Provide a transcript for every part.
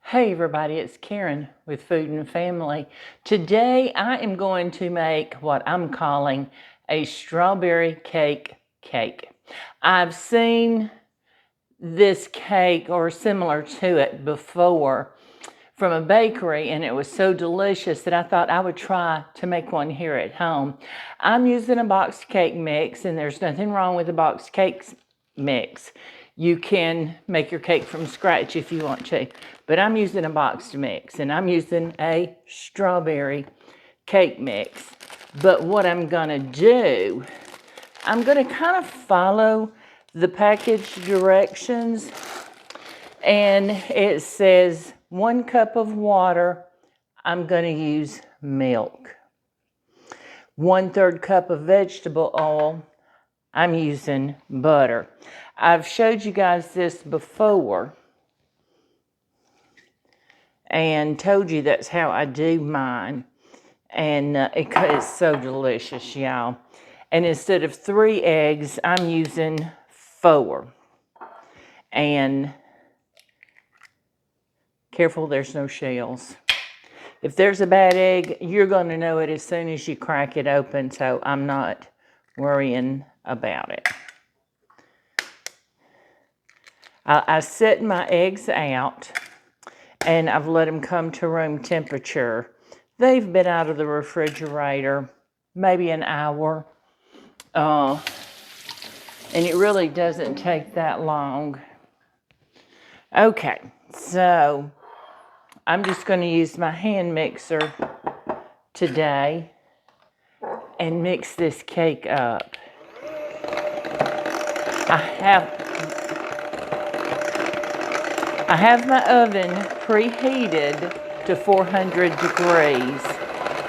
Hey everybody, it's Karen with Food and Family. Today I am going to make what I'm calling a strawberry cake. I've seen this cake or similar to it before from a bakery, and it was so delicious that I thought I would try to make one here at home. I'm using a boxed cake mix, and there's nothing wrong with a boxed cake mix. You can make your cake from scratch if you want to, but I'm using a boxed mix, and I'm using a strawberry cake mix. But what I'm gonna do, I'm gonna kind of follow the package directions, and it says 1 cup of water. I'm gonna use milk. 1/3 cup of vegetable oil. I'm using butter. I've showed you guys this before and told you that's how I do mine. And it's so delicious, y'all. And instead of 3 eggs, I'm using 4. And careful, there's no shells. If there's a bad egg, you're going to know it as soon as you crack it open, so I'm not worrying about it. I set my eggs out, and I've let them come to room temperature. They've been out of the refrigerator maybe an hour, and it really doesn't take that long. Okay, so I'm just going to use my hand mixer today and mix this cake up. I have my oven preheated to 400 degrees,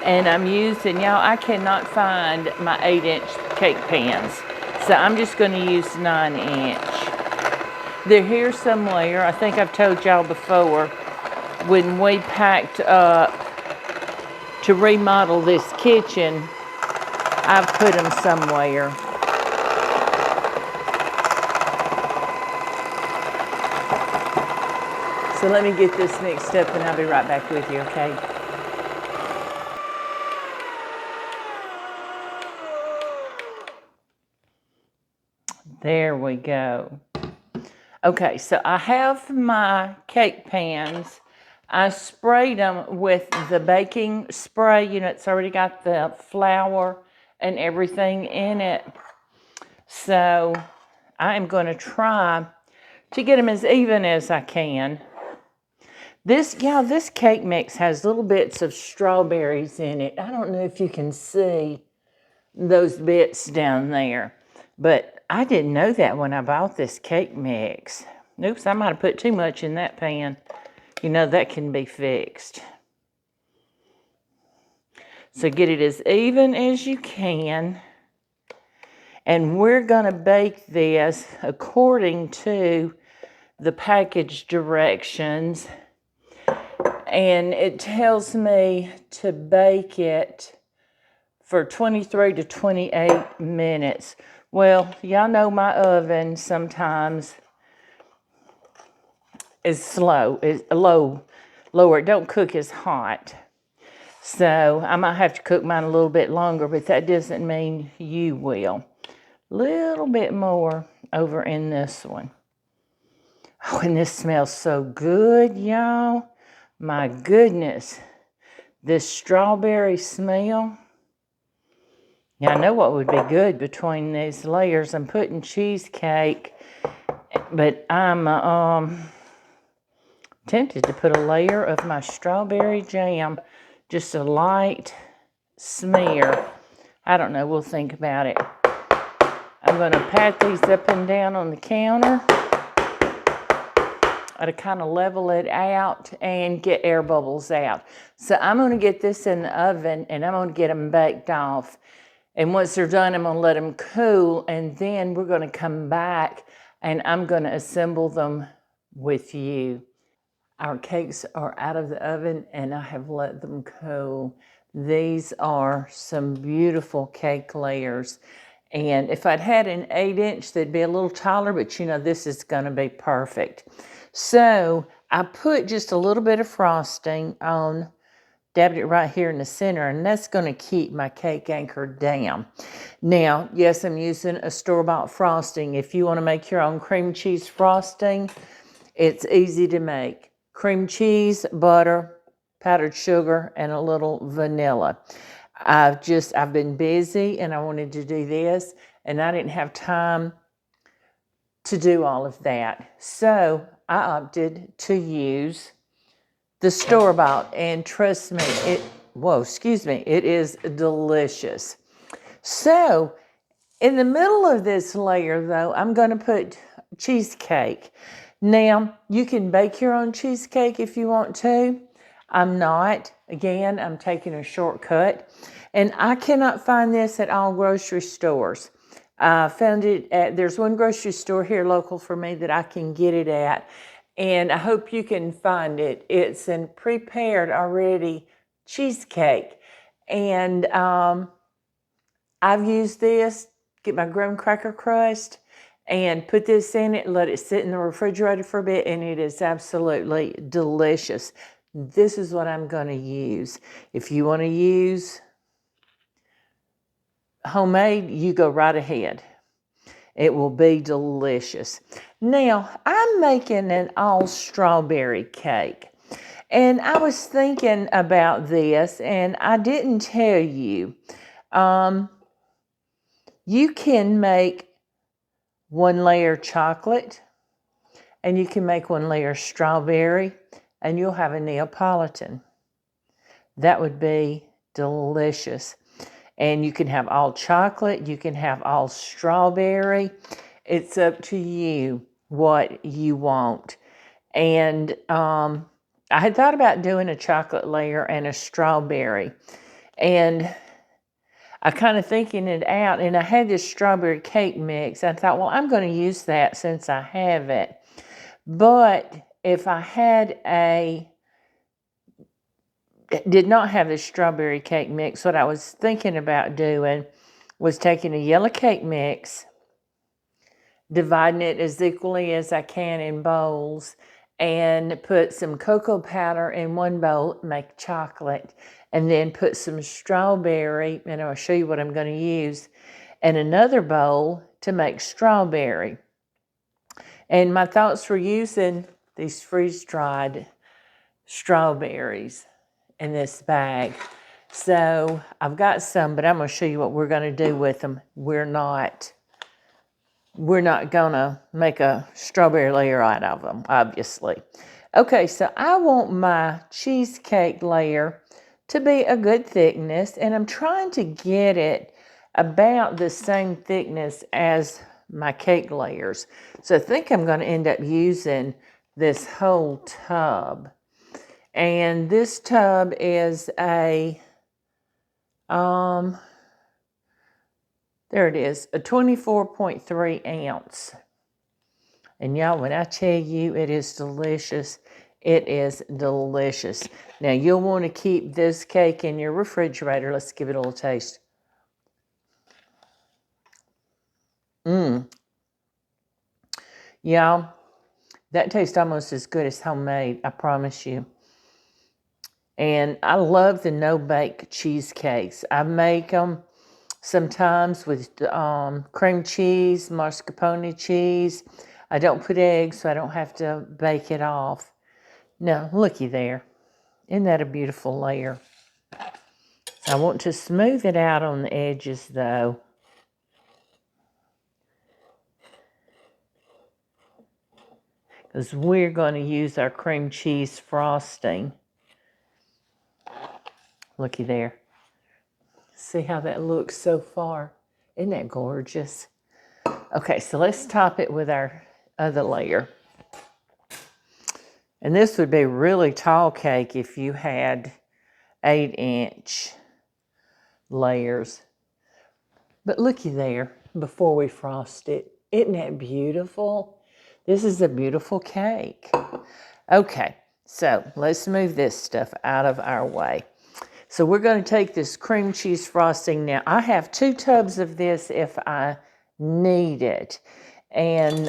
and I'm using, y'all, I cannot find my 8-inch cake pans, so I'm just going to use 9-inch. They're here somewhere. I think I've told y'all before, when we packed up to remodel this kitchen, I've put them somewhere. So let me get this mixed up and I'll be right back with you, okay? There we go. Okay, so I have my cake pans. I sprayed them with the baking spray. You know, it's already got the flour and everything in it. So I am going to try to get them as even as I can. This cake mix has little bits of strawberries in it. I don't know if you can see those bits down there, but I didn't know that when I bought this cake mix. Oops, I might have put too much in that pan. You know, that can be fixed. So get it as even as you can. And we're going to bake this according to the package directions. And it tells me to bake it for 23 to 28 minutes. Well, y'all know my oven sometimes is slow, is lower. It don't cook as hot. So I might have to cook mine a little bit longer, but that doesn't mean you will. Little bit more over in this one. Oh, and this smells so good, y'all. My goodness. This strawberry smell. Yeah, I know what would be good between these layers. I'm putting cheesecake, but I'm tempted to put a layer of my strawberry jam, just a light smear. I don't know, we'll think about it. I'm going to pat these up and down on the counter to kind of level it out and get air bubbles out. So I'm going to get this in the oven, and I'm going to get them baked off. And once they're done, I'm going to let them cool, and then we're going to come back and I'm going to assemble them with you. Our cakes are out of the oven and I have let them cool. These are some beautiful cake layers. And if I'd had an 8-inch, they'd be a little taller, but you know, this is going to be perfect. So I put just a little bit of frosting on, dabbed it right here in the center, and that's going to keep my cake anchored down. Now, yes, I'm using a store-bought frosting. If you want to make your own cream cheese frosting, it's easy to make. Cream cheese, butter, powdered sugar, and a little vanilla. I've been busy and I wanted to do this, and I didn't have time to do all of that. So I opted to use the store-bought, and trust me, it is delicious. So in the middle of this layer, though, I'm going to put cheesecake. Now, you can bake your own cheesecake if you want to. I'm not. Again, I'm taking a shortcut. And I cannot find this at all grocery stores. I found it there's one grocery store here local for me that I can get it at. And I hope you can find it. It's in prepared already cheesecake. And I've used this, get my graham cracker crust, and put this in it, let it sit in the refrigerator for a bit, and it is absolutely delicious. This is what I'm going to use. If you want to use homemade, you go right ahead. It will be delicious. Now, I'm making an all strawberry cake. And I was thinking about this, and I didn't tell you. You can make one layer chocolate, and you can make one layer strawberry, and you'll have a Neapolitan. That would be delicious. And you can have all chocolate, you can have all strawberry. It's up to you what you want. And I had thought about doing a chocolate layer and a strawberry. And I kind of thinking it out, and I had this strawberry cake mix. I thought, well, I'm going to use that since I have it. But if I did not have the strawberry cake mix, what I was thinking about doing was taking a yellow cake mix, dividing it as equally as I can in bowls, and put some cocoa powder in one bowl, make chocolate, and then put some strawberry, and I'll show you what I'm going to use, in another bowl to make strawberry. And my thoughts were using these freeze-dried strawberries in this bag. So I've got some, but I'm going to show you what we're going to do with them. We're not going to make a strawberry layer out of them, obviously. Okay, so I want my cheesecake layer to be a good thickness, and I'm trying to get it about the same thickness as my cake layers. So I think I'm going to end up using this whole tub. And this tub is a, there it is, a 24.3 ounce. And y'all, when I tell you it is delicious, it is delicious. Now, you'll want to keep this cake in your refrigerator. Let's give it a little taste. Y'all, that tastes almost as good as homemade, I promise you. And I love the no-bake cheesecakes. I make them sometimes with cream cheese, mascarpone cheese. I don't put eggs, so I don't have to bake it off. Now, looky there. Isn't that a beautiful layer? I want to smooth it out on the edges, though. Because we're going to use our cream cheese frosting. Looky there. See how that looks so far? Isn't that gorgeous? Okay, so let's top it with our other layer. And this would be a really tall cake if you had 8-inch layers. But looky there, before we frost it. Isn't that beautiful? This is a beautiful cake. Okay, so let's move this stuff out of our way. So we're going to take this cream cheese frosting. Now, I have 2 tubs of this if I need it. And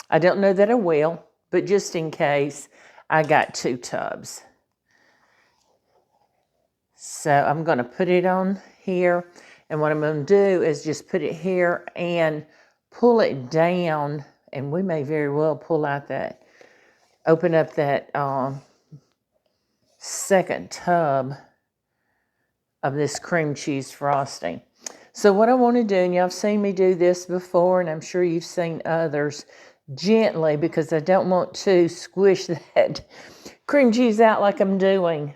I don't know that I will, but just in case, I got 2 tubs. So I'm going to put it on here, and what I'm going to do is just put it here and pull it down, and we may very well pull out that, open up that second tub of this cream cheese frosting. So what I want to do, and y'all have seen me do this before, and I'm sure you've seen others, gently, because I don't want to squish that cream cheese out like I'm doing.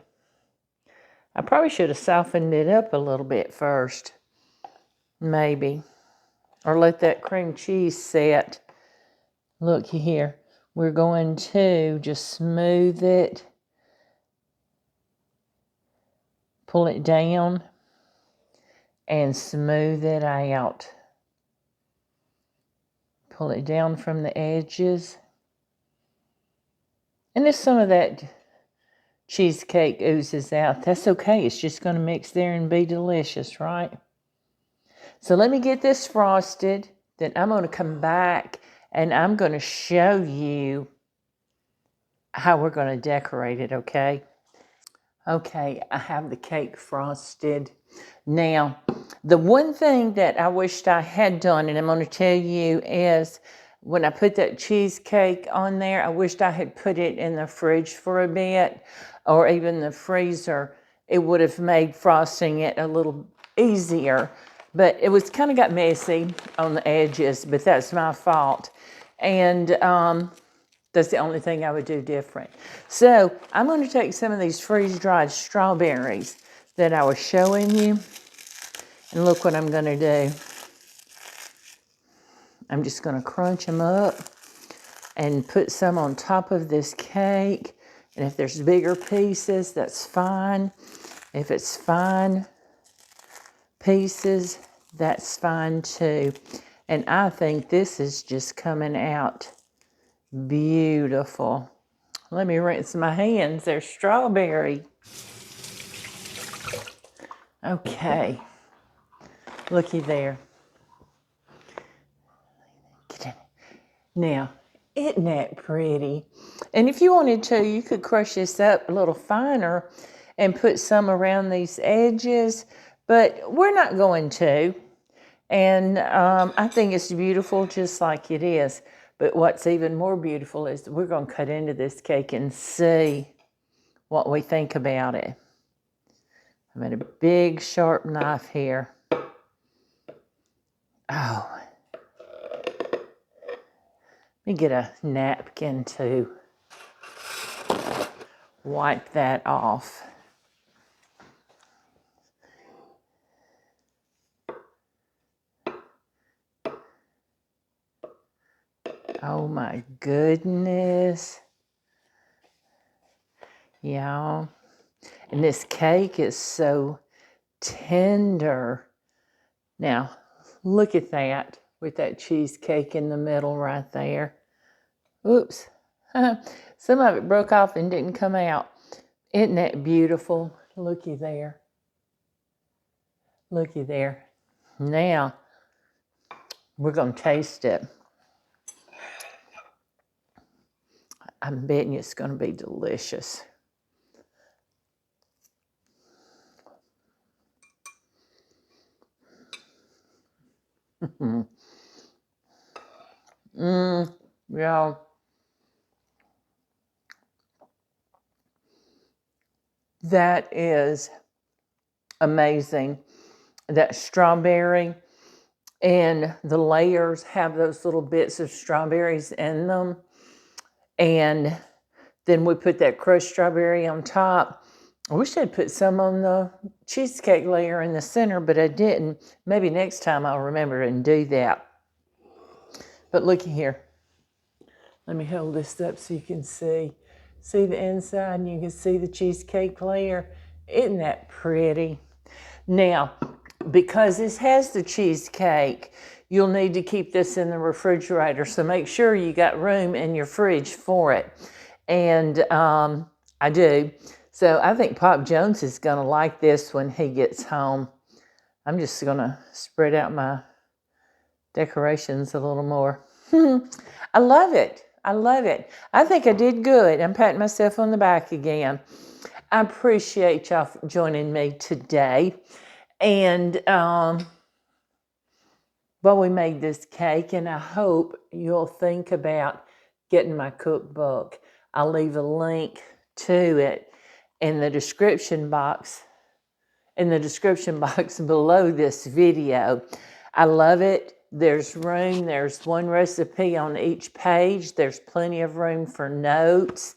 I probably should have softened it up a little bit first, maybe, or let that cream cheese set. Look here, we're going to just smooth it, pull it down, and smooth it out. Pull it down from the edges. And if some of that cheesecake oozes out, that's okay. It's just going to mix there and be delicious, right? So let me get this frosted. Then I'm going to come back and I'm going to show you how we're going to decorate it, okay? Okay, I have the cake frosted. Now, the one thing that I wished I had done, and I'm going to tell you, is when I put that cheesecake on there, I wished I had put it in the fridge for a bit, or even the freezer. It would have made frosting it a little easier, but it was kind of got messy on the edges, but that's my fault. And that's the only thing I would do different. So I'm going to take some of these freeze-dried strawberries that I was showing you, and look what I'm going to do. I'm just going to crunch them up and put some on top of this cake. And if there's bigger pieces, that's fine. If it's fine pieces, that's fine too. And I think this is just coming out beautiful. Let me rinse my hands. They're strawberry. Okay. Looky there. Get in. Now, isn't that pretty? And if you wanted to, you could crush this up a little finer and put some around these edges, but we're not going to. And I think it's beautiful just like it is. But what's even more beautiful is we're going to cut into this cake and see what we think about it. I've got a big sharp knife here. Oh. Let me get a napkin to wipe that off. Oh my goodness. Y'all. And this cake is so tender. Now, look at that with that cheesecake in the middle right there. Oops. Some of it broke off and didn't come out. Isn't that beautiful? Looky there. Looky there. Now, we're going to taste it. I'm betting you it's going to be delicious. Yeah. That is amazing. That strawberry and the layers have those little bits of strawberries in them. And then we put that crushed strawberry on top. I wish I'd put some on the cheesecake layer in the center, but I didn't. Maybe next time I'll remember and do that. But looky here. Let me hold this up so you can see. See the inside and you can see the cheesecake layer. Isn't that pretty? Now, because this has the cheesecake, you'll need to keep this in the refrigerator. So make sure you got room in your fridge for it. And I do. So I think Pop Jones is going to like this when he gets home. I'm just going to spread out my decorations a little more. I love it. I love it. I think I did good. I'm patting myself on the back again. I appreciate y'all for joining me today. And well, we made this cake, and I hope you'll think about getting my cookbook. I'll leave a link to it in the description box below this video. I love it. There's room. There's one recipe on each page. There's plenty of room for notes.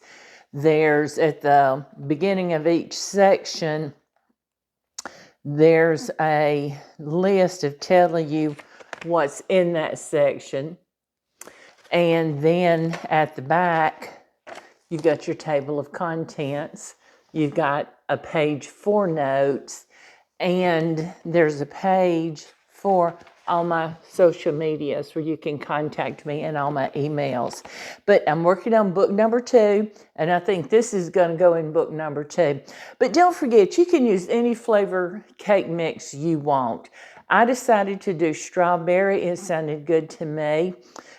There's at the beginning of each section, there's a list of telling you what's in that section. And then at the back, you've got your table of contents. You've got a page for notes, and there's a page for all my social medias where you can contact me and all my emails. But I'm working on book number 2, and I think this is going to go in book number 2. But don't forget, you can use any flavor cake mix you want. I decided to do strawberry. It sounded good to me.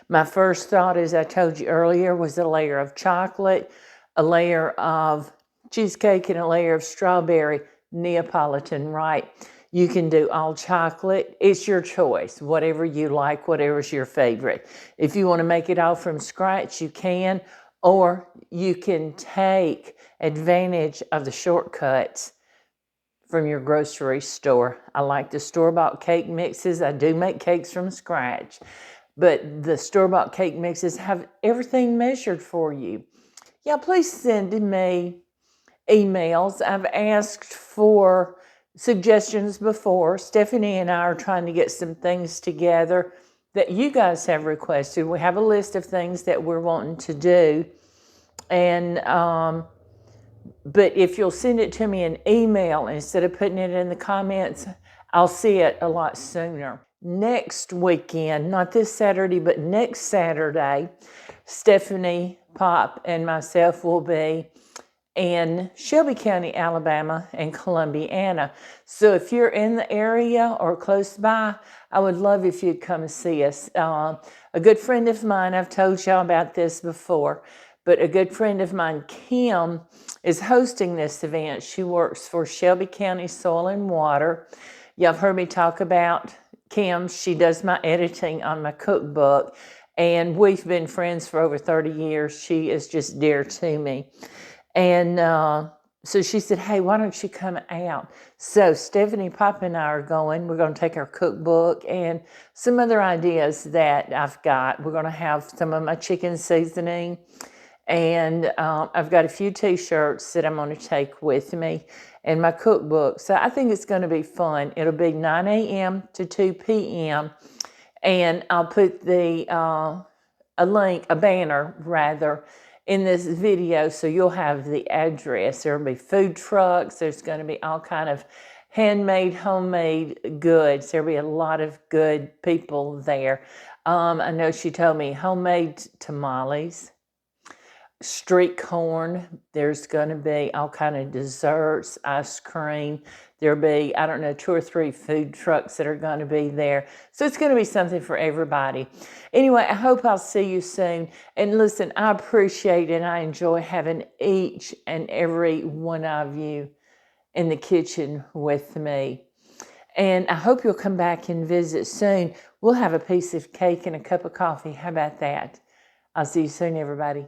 My first thought, as I told you earlier, was a layer of chocolate, a layer of cheesecake, and a layer of strawberry Neapolitan, right? You can do all chocolate. It's your choice, whatever you like, whatever's your favorite. If you want to make it all from scratch, you can, or you can take advantage of the shortcuts from your grocery store. I like the store-bought cake mixes. I do make cakes from scratch, but the store-bought cake mixes have everything measured for you. Yeah, please send me emails. I've asked for suggestions before. Stephanie and I are trying to get some things together that you guys have requested. We have a list of things that we're wanting to do. And but if you'll send it to me in email instead of putting it in the comments, I'll see it a lot sooner. Next weekend, not this Saturday, but next Saturday, Stephanie, Pop, and myself will be in Shelby County, Alabama, and Columbiana. So if you're in the area or close by, I would love if you'd come see us. A good friend of mine, I've told y'all about this before, but a good friend of mine, Kim, is hosting this event. She works for Shelby County Soil and Water. Y'all have heard me talk about Kim. She does my editing on my cookbook, and we've been friends for over 30 years. She is just dear to me. And so she said, hey, why don't you come out? So Stephanie, Pop, and I are going. We're going to take our cookbook and some other ideas that I've got. We're going to have some of my chicken seasoning. And I've got a few t-shirts that I'm going to take with me and my cookbook. So I think it's going to be fun. It'll be 9 a.m. to 2 p.m. And I'll put a banner rather, in this video, so you'll have the address. There'll be food trucks. There's going to be all kind of handmade, homemade goods. There'll be a lot of good people there. I know she told me homemade tamales, street corn. There's going to be all kind of desserts, ice cream. There'll be, I don't know, 2 or 3 food trucks that are going to be there. So it's going to be something for everybody. Anyway, I hope I'll see you soon. And listen, I appreciate and I enjoy having each and every one of you in the kitchen with me. And I hope you'll come back and visit soon. We'll have a piece of cake and a cup of coffee. How about that? I'll see you soon, everybody.